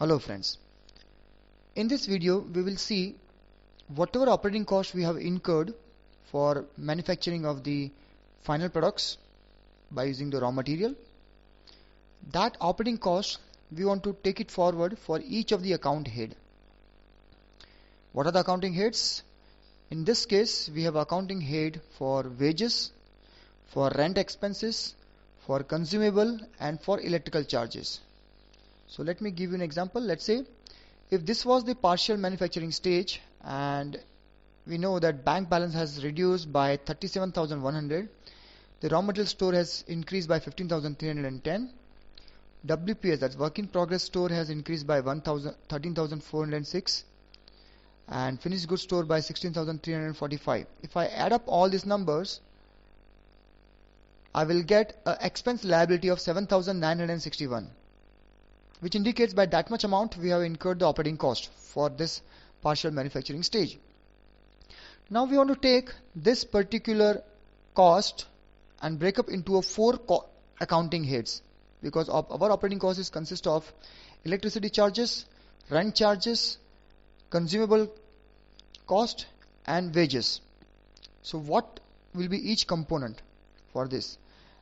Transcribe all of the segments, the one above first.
Hello friends. In this video we will see whatever operating cost we have incurred for manufacturing of the final products by using the raw material. That operating cost we want to take it forward for each of the account head. What are the accounting heads? In this case we have accounting head for wages, for rent expenses, for consumable and for electrical charges. So let me give you an example. Let's say if this was the partial manufacturing stage and we know that bank balance has reduced by 37,100, the raw material store has increased by 15,310, WPS, that's work in progress store, has increased by 13,406, and finished goods store by 16,345. If I add up all these numbers, I will get an expense liability of 7,961, which indicates by that much amount we have incurred the operating cost for this partial manufacturing stage. Now we want to take this particular cost and break up into four accounting heads, because our operating costs consist of electricity charges, rent charges, consumable cost and wages. So what will be each component for this?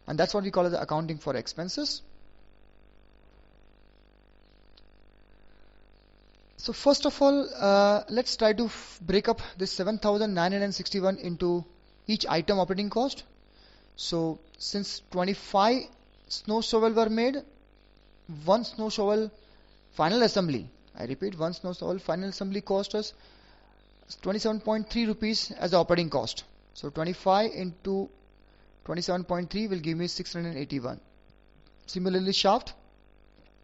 And that's what we call as the accounting for expenses. So first of all, let's try to break up this 7,961 into each item operating cost. So since 25 snow shovel were made, one snow shovel final assembly, I repeat, one snow shovel final assembly cost us 27.3 rupees as the operating cost. So 25 into 27.3 will give me 681. Similarly, shaft,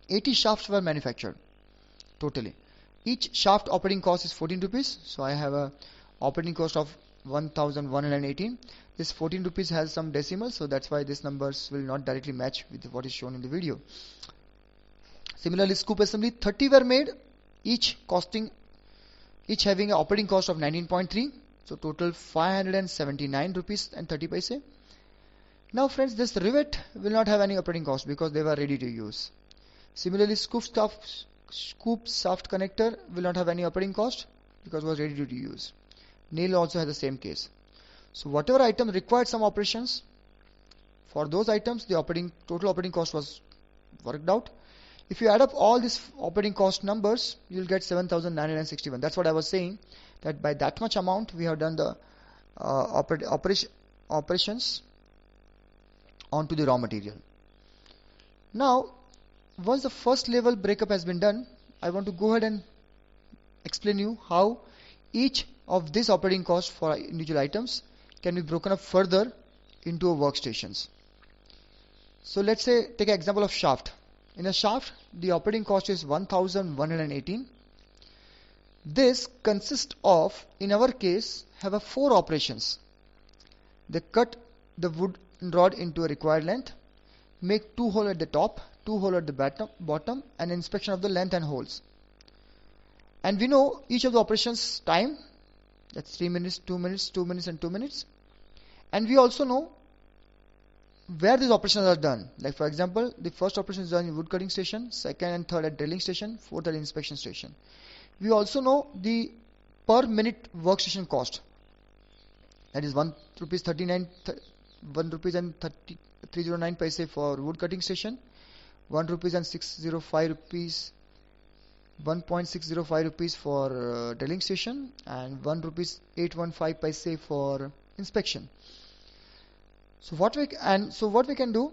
80 shafts were manufactured totally. Each shaft operating cost is 14 rupees. So I have a operating cost of 1,118. This 14 rupees has some decimals, so that's why these numbers will not directly match with what is shown in the video. Similarly, scoop assembly, 30 were made, each having an operating cost of 19.3. So total 579 rupees and 30 paise. Now friends, this rivet will not have any operating cost because they were ready to use. Similarly, scoop shaft connector will not have any operating cost because it was ready to use. Nail also has the same case. So whatever item required some operations, for those items the total operating cost was worked out. If you add up all these operating cost numbers, you will get 7,961. That's what I was saying, that by that much amount we have done the operations onto the raw material. Now once the first level breakup has been done, I want to go ahead and explain you how each of these operating costs for individual items can be broken up further into workstations. So let's say take an example of shaft. In a shaft, the operating cost is 1,118. This consists of, in our case, have 4 operations. They cut the wood rod into a required length, make 2 holes at the top, 2 holes at the bottom, and inspection of the length and holes. And we know each of the operations time, that's 3 minutes, 2 minutes, 2 minutes and 2 minutes. And we also know where these operations are done. Like for example, the first operation is done in wood cutting station, second and third at drilling station, fourth at inspection station. We also know the per minute workstation cost. That is 1 rupees 39, 1 rupees and 309 paise for wood cutting station, 1 rupees and 605 rupees, 1.605 rupees for drilling station, and 1 rupees 815 paise for inspection. So what we can do,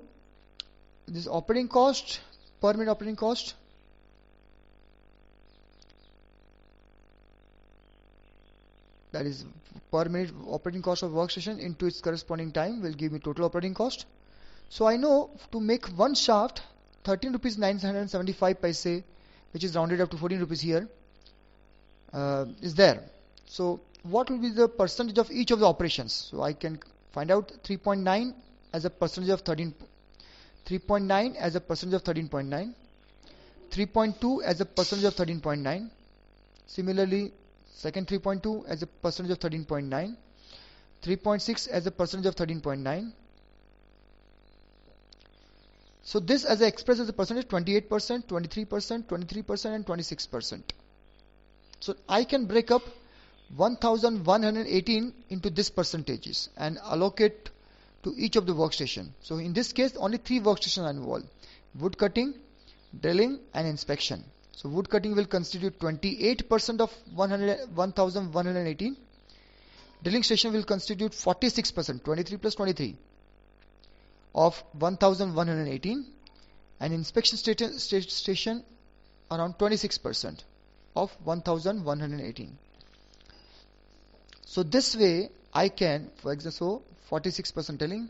this operating cost, per minute operating cost, that is per minute operating cost of workstation into its corresponding time will give me total operating cost. So I know to make one shaft, 13 rupees 975 paise, which is rounded up to 14 rupees here, is there. So what will be the percentage of each of the operations? So I can find out 3.9 as a percentage of 13, 3.9 as a percentage of 13.9, 3.2 as a percentage of 13.9. Similarly, second 3.2 as a percentage of 13.9, 3.6 as a percentage of 13.9, So this as I express as a percentage 28%, 23%, 23% and 26%. So I can break up 1118 into this percentages and allocate to each of the workstation. So in this case only 3 workstations are involved: wood cutting, drilling and inspection. So wood cutting will constitute 28% of 1118. Drilling station will constitute 46%, 23 plus 23 of 1118, and inspection station around 26% of 1118. So this way I can, for example, 46% drilling,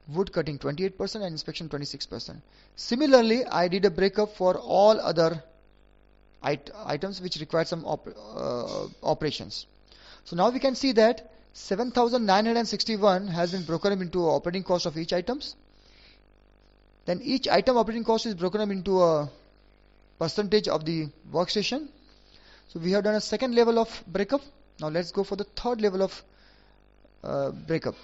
wood cutting 28% and inspection 26%. Similarly, I did a breakup for all other items which require some operations. So now we can see that 7,961 has been broken up into operating cost of each items. Then each item operating cost is broken up into a percentage of the workstation. So we have done a second level of breakup. Now let's go for the third level of breakup.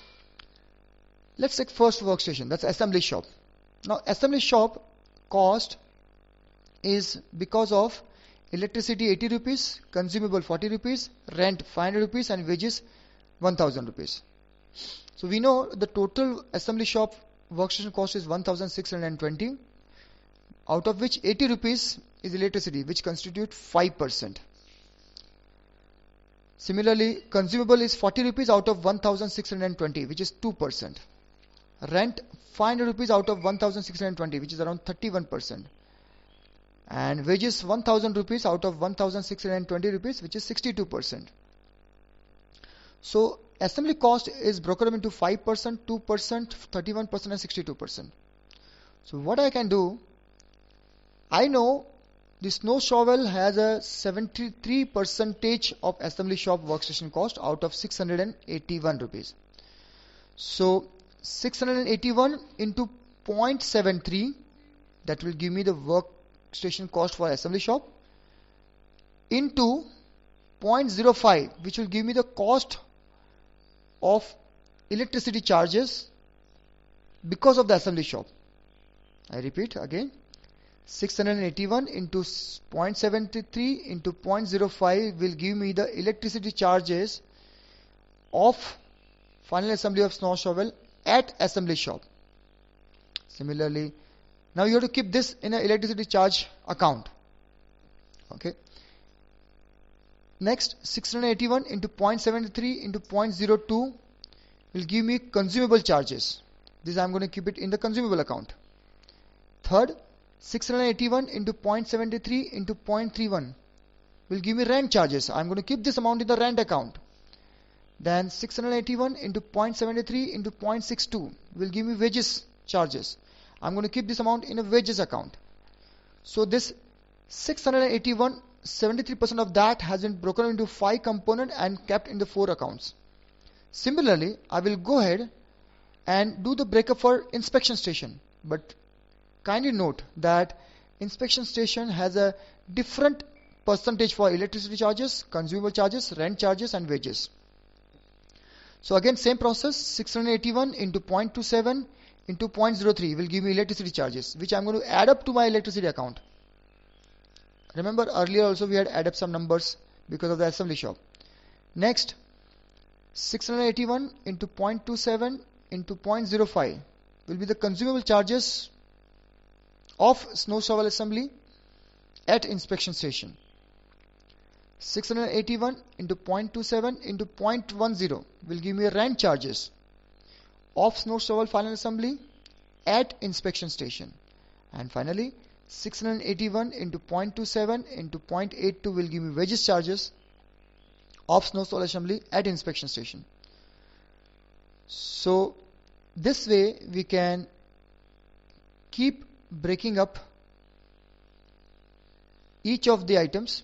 Let's take first workstation, that's assembly shop. Now assembly shop cost is because of electricity 80 rupees, consumable 40 rupees, rent 500 rupees and wages 1000 rupees. So we know the total assembly shop workstation cost is 1620, out of which 80 rupees is electricity, which constitute 5%. Similarly, consumable is 40 rupees out of 1620, which is 2%. Rent 500 rupees out of 1620, which is around 31%. And wages 1000 rupees out of 1620 rupees, which is 62%. So assembly cost is broken up into 5%, 2%, 31% and 62%. So what I can do, I know the snow shovel has a 73% of assembly shop workstation cost out of 681 rupees. So 681 into 0.73, that will give me the workstation cost for assembly shop, into 0.05, which will give me the cost of electricity charges because of the assembly shop. I repeat again, 681 into 0.73 into 0.05 will give me the electricity charges of final assembly of snow shovel at assembly shop. Similarly, now you have to keep this in an electricity charge account. Okay. Next, 681 into 0.73 into 0.02 will give me consumable charges. This I am going to keep it in the consumable account. Third, 681 into 0.73 into 0.31 will give me rent charges. I am going to keep this amount in the rent account. Then 681 into 0.73 into 0.62 will give me wages charges. I am going to keep this amount in a wages account. So this 681, 73% of that has been broken into 5 components and kept in the 4 accounts. Similarly, I will go ahead and do the breakup for inspection station. But kindly note that inspection station has a different percentage for electricity charges, consumable charges, rent charges and wages. So again same process, 681 into 0.27 into 0.03 will give me electricity charges, which I am going to add up to my electricity account. Remember earlier also we had added up some numbers because of the assembly shop. Next, 681 into 0.27 into 0.05 will be the consumable charges of snow shovel assembly at inspection station. 681 into 0.27 into 0.10 will give me rent charges of snow shovel final assembly at inspection station. And finally, 681 into 0.27 into 0.82 will give me wages charges of snow shovel assembly at inspection station. So this way we can keep breaking up each of the items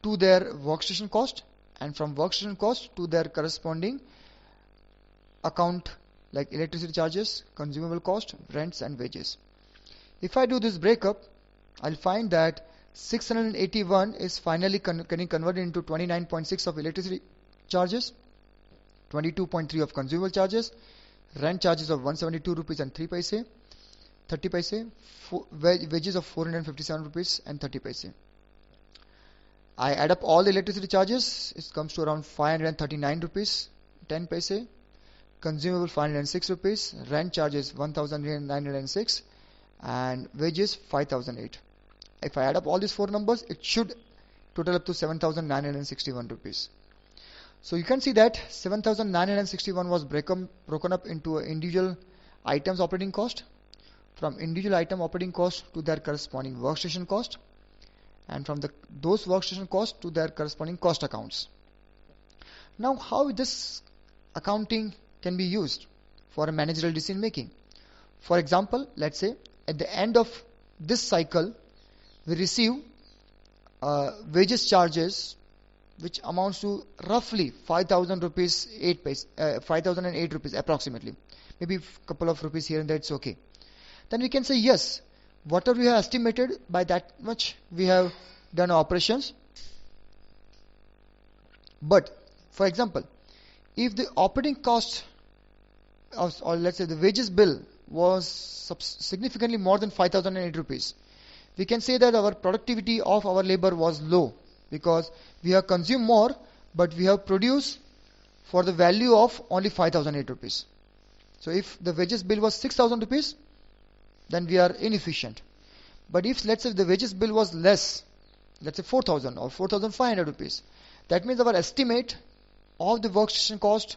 to their workstation cost, and from workstation cost to their corresponding account like electricity charges, consumable cost, rents and wages. If I do this breakup, I'll find that 681 is finally getting converted into 29.6 of electricity charges, 22.3 of consumable charges, rent charges of 172 rupees and 3 paise, 30 paise, wages of 457 rupees and 30 paise. I add up all the electricity charges, it comes to around 539 rupees 10 paise, consumable 506 rupees, rent charges 1906 and wages 5008. If I add up all these four numbers, it should total up to 7961 rupees. So you can see that 7961 was broken up into individual items operating cost, from individual item operating cost to their corresponding workstation cost, and from those workstation costs to their corresponding cost accounts. Now, how this accounting can be used for a managerial decision making? For example, let's say at the end of this cycle, we receive wages charges which amounts to roughly 5,000 rupees, 5,008 rupees approximately. Maybe a couple of rupees here and there, it's okay. Then we can say yes, whatever we have estimated, by that much we have done operations. But for example, if the operating cost or let's say the wages bill was significantly more than 5,008 rupees, we can say that our productivity of our labor was low because we have consumed more but we have produced for the value of only 5,008 rupees. So if the wages bill was 6,000 rupees, then we are inefficient. But if let's say the wages bill was less, let's say 4,000 or 4,500 rupees, that means our estimate of the workstation cost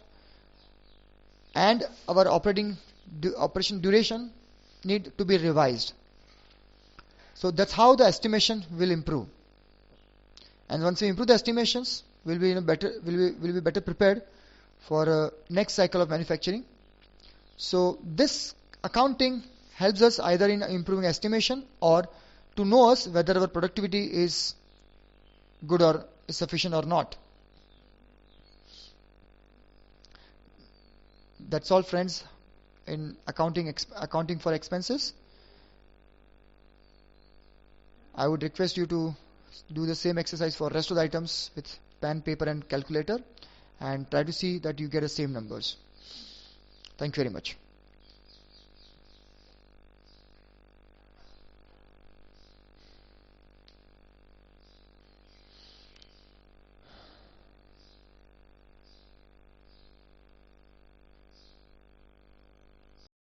and our operation duration need to be revised. So that's how the estimation will improve. And once we improve the estimations, we'll be better prepared for next cycle of manufacturing. So this accounting helps us either in improving estimation or to know us whether our productivity is good or is sufficient or not. That's all, friends, in accounting for expenses. I would request you to do the same exercise for rest of the items with pen, paper and calculator and try to see that you get the same numbers. Thank you very much.